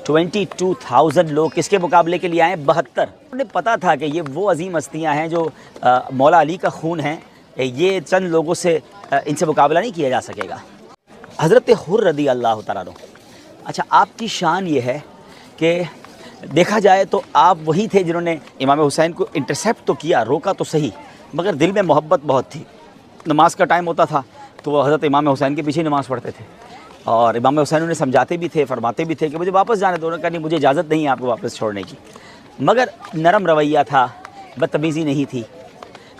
22,000 لوگ کس کے مقابلے کے لیے آئے؟ 72۔ انہیں پتہ تھا کہ یہ وہ عظیم ہستیاں ہیں جو مولا علی کا خون ہیں، یہ چند لوگوں سے ان سے مقابلہ نہیں کیا جا سکے گا۔ حضرت حر رضی اللہ تعالیٰ عنہ، اچھا آپ کی شان یہ ہے کہ دیکھا جائے تو آپ وہی تھے جنہوں نے امام حسین کو انٹرسیپٹ تو کیا، روکا تو صحیح، مگر دل میں محبت بہت تھی۔ نماز کا ٹائم ہوتا تھا تو وہ حضرت امام حسین کے پیچھے نماز پڑھتے تھے، اور امام حسین انہیں سمجھاتے بھی تھے، فرماتے بھی تھے کہ مجھے واپس جانے دو، کہ نہیں مجھے اجازت نہیں ہے آپ کو واپس چھوڑنے کی، مگر نرم رویہ تھا، بدتمیزی نہیں تھی،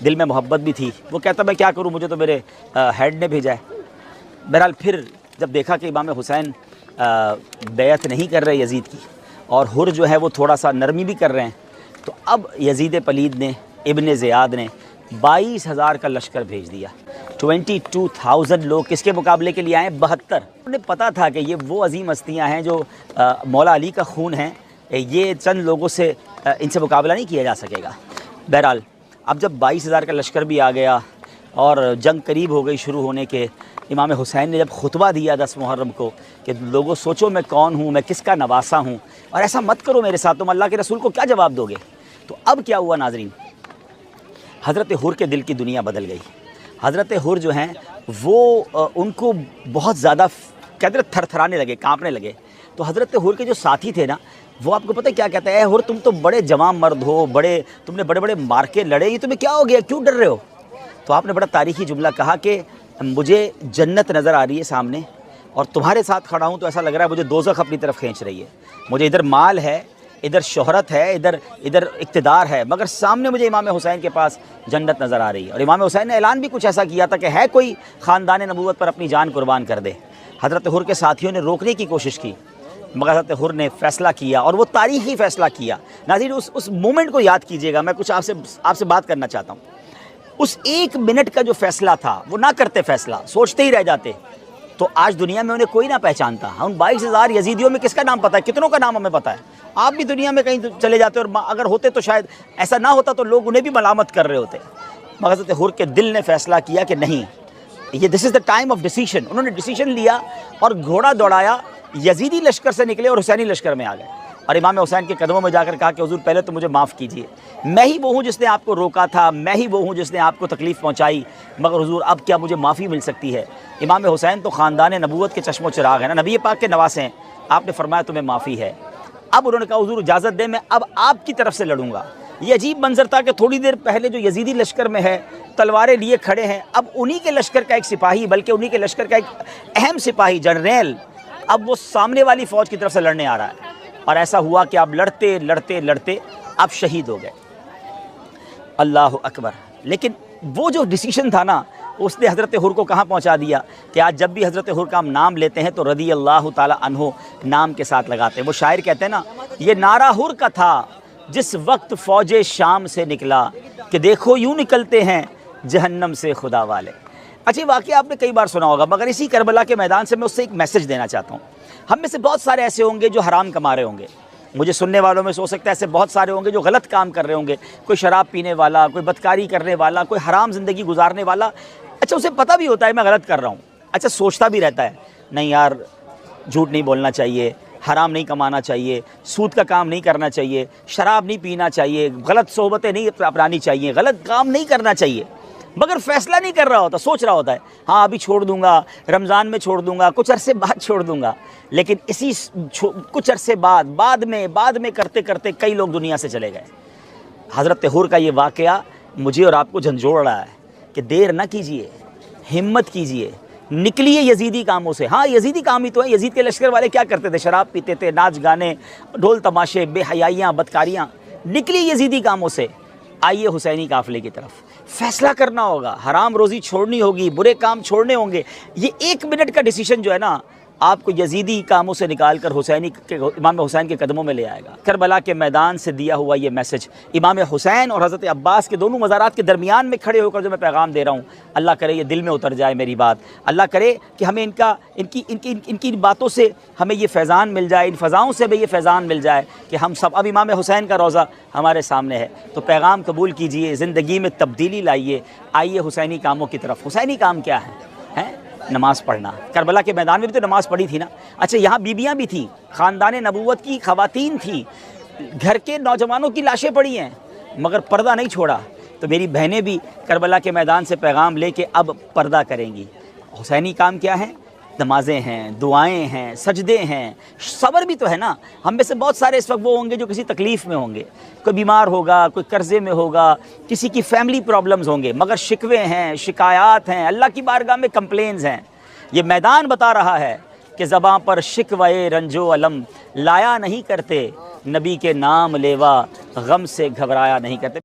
دل میں محبت بھی تھی۔ وہ کہتا میں کیا کروں، مجھے تو میرے ہیڈ نے بھیجا ہے۔ بہرحال پھر جب دیکھا کہ امام حسین بیعت نہیں کر رہے یزید کی، اور حر جو ہے وہ تھوڑا سا نرمی بھی کر رہے ہیں، تو اب یزید پلید نے، ابن زیاد نے 22,000 کا لشکر بھیج دیا۔ 22,000 لوگ کس کے مقابلے کے لیے آئے؟ 72۔ انہیں پتہ تھا کہ یہ وہ عظیم ہستیاں ہیں جو مولا علی کا خون ہیں، یہ چند لوگوں سے ان سے مقابلہ نہیں کیا جا سکے گا۔ بہرحال اب جب 22,000 کا لشکر بھی آ گیا اور جنگ قریب ہو گئی شروع ہونے کے، امام حسین نے جب خطبہ دیا 10 محرم کو کہ لوگوں سوچو میں کون ہوں، میں کس کا نواسا ہوں، اور ایسا مت کرو میرے ساتھ، تم اللہ کے رسول کو کیا جواب دو گے؟ تو اب کیا ہوا ناظرین، حضرت حر کے دل کی دنیا بدل گئی۔ حضرت حر جو ہیں وہ ان کو بہت زیادہ کہتے ہیں تھر تھرانے لگے، کانپنے لگے۔ تو حضرت حر کے جو ساتھی تھے نا، وہ آپ کو پتہ کیا کہتا ہے، اے حر تم تو بڑے جوان مرد ہو، تم نے بڑے بڑے مارکے لڑے، یہ تمہیں کیا ہو گیا، کیوں ڈر رہے ہو؟ تو آپ نے بڑا تاریخی جملہ کہا کہ مجھے جنت نظر آ رہی ہے سامنے، اور تمہارے ساتھ کھڑا ہوں تو ایسا لگ رہا ہے مجھے دوزخ اپنی طرف کھینچ رہی ہے۔ مجھے ادھر مال ہے، ادھر شہرت ہے، ادھر اقتدار ہے، مگر سامنے مجھے امام حسین کے پاس جنت نظر آ رہی ہے۔ اور امام حسین نے اعلان بھی کچھ ایسا کیا تھا کہ ہے کوئی خاندان نبوت پر اپنی جان قربان کر دے۔ حضرت حر کے ساتھیوں نے روکنے کی کوشش کی، مگر حضرت حر نے فیصلہ کیا، اور وہ تاریخی فیصلہ کیا۔ ناظرین اس مومنٹ کو یاد کیجئے گا، میں کچھ آپ سے بات کرنا چاہتا ہوں۔ اس 1 منٹ کا جو فیصلہ تھا، وہ نہ کرتے فیصلہ، سوچتے ہی رہ جاتے، تو آج دنیا میں انہیں کوئی نہ پہچانتا۔ ہم 22,000 یزیدیوں میں کس کا نام پتہ ہے، کتنوں کا نام ہمیں پتہ ہے؟ آپ بھی دنیا میں کہیں چلے جاتے، اور اگر ہوتے تو شاید ایسا نہ ہوتا تو لوگ انہیں بھی ملامت کر رہے ہوتے۔ مگر حضرت حر کے دل نے فیصلہ کیا کہ نہیں، یہ دس از دا ٹائم آف ڈیسیشن۔ انہوں نے ڈیسیشن لیا اور گھوڑا دوڑایا، یزیدی لشکر سے نکلے اور حسینی لشکر میں آ گئے، اور امام حسین کے قدموں میں جا کر کہا کہ حضور پہلے تو مجھے معاف کیجئے، میں ہی وہ ہوں جس نے آپ کو روکا تھا، میں ہی وہ ہوں جس نے آپ کو تکلیف پہنچائی، مگر حضور اب کیا مجھے معافی مل سکتی ہے؟ امام حسین تو خاندان نبوت کے چشم و چراغ ہیں نا، نبی پاک کے نواسے ہیں، آپ نے فرمایا تمہیں معافی ہے۔ اب انہوں نے کہا حضور اجازت دیں، میں اب آپ کی طرف سے لڑوں گا۔ یہ عجیب منظر تھا کہ تھوڑی دیر پہلے جو یزیدی لشکر میں ہے تلواریں لیے کھڑے ہیں، اب انہی کے لشکر کا ایک سپاہی، بلکہ انہی کے لشکر کا ایک اہم سپاہی جنرل، اب وہ سامنے والی فوج کی طرف سے لڑنے آ رہا ہے۔ اور ایسا ہوا کہ اب لڑتے لڑتے لڑتے اب شہید ہو گئے۔ اللہ اکبر۔ لیکن وہ جو ڈیسیشن تھا نا، اس نے حضرت حر کو کہاں پہنچا دیا کہ آج جب بھی حضرت حر کا ہم نام لیتے ہیں تو رضی اللہ تعالی عنہ نام کے ساتھ لگاتے ہیں۔ وہ شاعر کہتے ہیں نا، یہ نعرہ حر کا تھا جس وقت فوج شام سے نکلا، کہ دیکھو یوں نکلتے ہیں جہنم سے خدا والے۔ اچھا واقعہ آپ نے کئی بار سنا ہوگا، مگر اسی کربلا کے میدان سے میں اس سے ایک میسج دینا چاہتا ہوں۔ ہم میں سے بہت سارے ایسے ہوں گے جو حرام کما رہے ہوں گے، مجھے سننے والوں میں سے ہو سکتا ہے ایسے بہت سارے ہوں گے جو غلط کام کر رہے ہوں گے، کوئی شراب پینے والا، کوئی بدکاری کرنے والا، کوئی حرام زندگی گزارنے والا۔ اچھا اسے پتہ بھی ہوتا ہے میں غلط کر رہا ہوں، اچھا سوچتا بھی رہتا ہے نہیں یار جھوٹ نہیں بولنا چاہیے، حرام نہیں کمانا چاہیے، سود کا کام نہیں کرنا چاہیے، شراب نہیں پینا چاہیے، غلط صحبتیں نہیں اپنانی چاہیے، غلط کام نہیں کرنا چاہیے، مگر فیصلہ نہیں کر رہا ہوتا، سوچ رہا ہوتا ہے ہاں ابھی چھوڑ دوں گا، رمضان میں چھوڑ دوں گا، کچھ عرصے بعد چھوڑ دوں گا۔ لیکن اسی کچھ عرصے بعد میں کرتے کرتے کئی لوگ دنیا سے چلے گئے۔ حضرت حر کا یہ واقعہ مجھے اور آپ کو جھنجھوڑ رہا ہے کہ دیر نہ کیجیے، ہمت کیجیے، نکلیے یزیدی کاموں سے۔ ہاں یزیدی کام ہی تو ہیں، یزید کے لشکر والے کیا کرتے تھے؟ شراب پیتے تھے، ناچ گانے، ڈھول تماشے، بے حیائیاں، بدکاریاں۔ نکلیے یزیدی کاموں سے، آئیے حسینی قافلے کی طرف۔ فیصلہ کرنا ہوگا، حرام روزی چھوڑنی ہوگی، برے کام چھوڑنے ہوں گے۔ یہ 1 منٹ کا ڈیسیشن جو ہے نا، آپ کو یزیدی کاموں سے نکال کر امام حسین کے قدموں میں لے آئے گا۔ کربلا کے میدان سے دیا ہوا یہ میسج امام حسین اور حضرت عباس کے دونوں مزارات کے درمیان میں کھڑے ہو کر جو میں پیغام دے رہا ہوں، اللہ کرے یہ دل میں اتر جائے میری بات، اللہ کرے کہ ہمیں ان کی باتوں سے ہمیں یہ فیضان مل جائے، ان فضاؤں سے ہمیں یہ فیضان مل جائے کہ ہم سب اب امام حسین کا روضہ ہمارے سامنے ہے۔ تو پیغام قبول کیجئے، زندگی میں تبدیلی لائیے، آئیے حسینی کاموں کی طرف۔ حسینی کام کیا ہے؟ نماز پڑھنا. کربلا کے میدان میں بھی تو نماز پڑھی تھی نا. اچھا یہاں بیویاں بھی تھیں, خاندان نبوت کی خواتین تھیں, گھر کے نوجوانوں کی لاشیں پڑی ہیں مگر پردہ نہیں چھوڑا. تو میری بہنیں بھی کربلا کے میدان سے پیغام لے کے اب پردہ کریں گی. حسینی کام کیا ہے؟ نمازیں ہیں, دعائیں ہیں, سجدے ہیں, صبر بھی تو ہے نا. ہم میں سے بہت سارے اس وقت وہ ہوں گے جو کسی تکلیف میں ہوں گے, کوئی بیمار ہوگا, کوئی قرضے میں ہوگا, کسی کی فیملی پرابلمز ہوں گے, مگر شکوے ہیں, شکایات ہیں, اللہ کی بارگاہ میں کمپلینز ہیں. یہ میدان بتا رہا ہے کہ زباں پر شکوے رنج و الم لایا نہیں کرتے, نبی کے نام لیوا غم سے گھبرایا نہیں کرتے.